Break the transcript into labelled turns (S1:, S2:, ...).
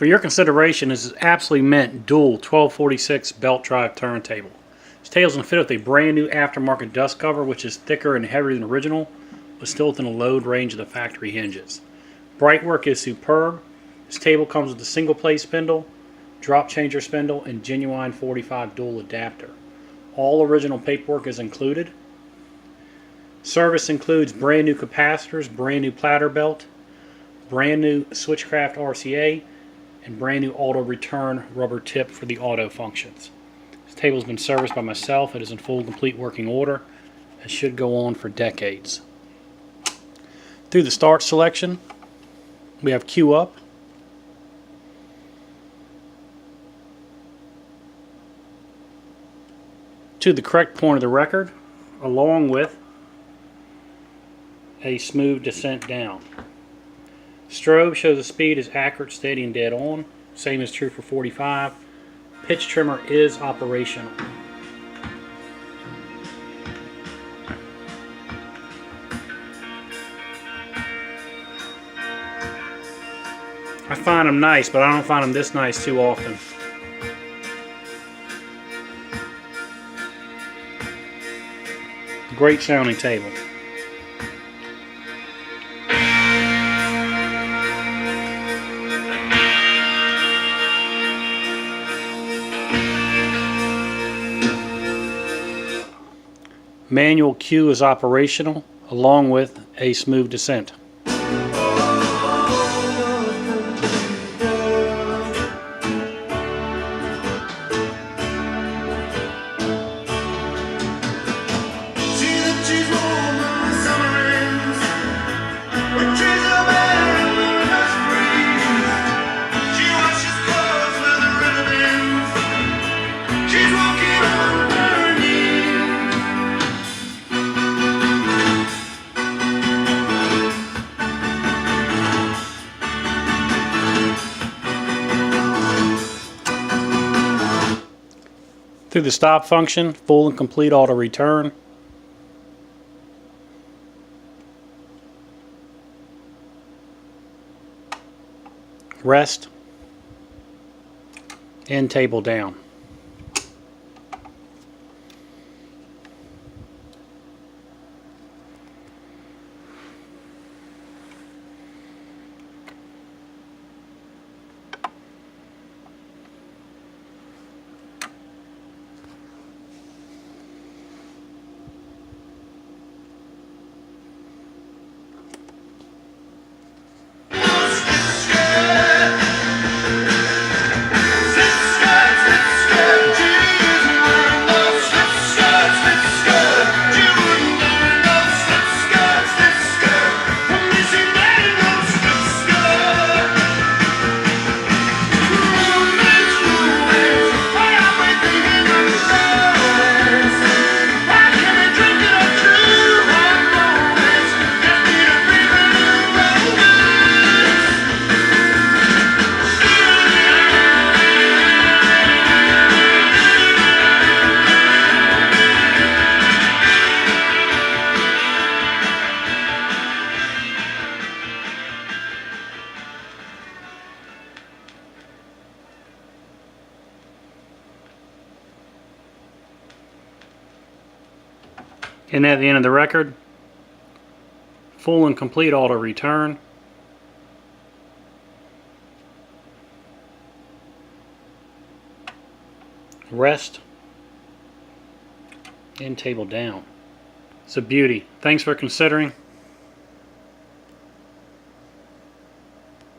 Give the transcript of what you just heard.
S1: For your consideration, this is absolutely mint dual 1246 belt drive turntable. This table is going to fit with a brand new aftermarket dust cover, which is thicker and heavier than original, but still within a load range of the factory hinges. Brightwork is superb. This table comes with a single play spindle, drop changer spindle, and genuine 45 dual adapter. All original paperwork is included. Service includes brand new capacitors, brand new platter belt, brand new Switchcraft RCA, and brand new auto return rubber tip for the auto functions. This table has been serviced by myself. It is in full complete working order. It should go on for decades. Through the start selection, we have cue up, to the correct point of the record, along with a smooth descent down. Strobe shows the speed is accurate, steady, and dead on. Same is true for 45. Pitch trimmer is operational. I find them nice, but I don't find them this nice too often. Great sounding table. Manual cue is operational, along with a smooth descent. Through the stop function, full and complete auto return. Rest. And table down. And at the end of the record, full and complete auto return. Rest. And table down. It's a beauty. Thanks for considering.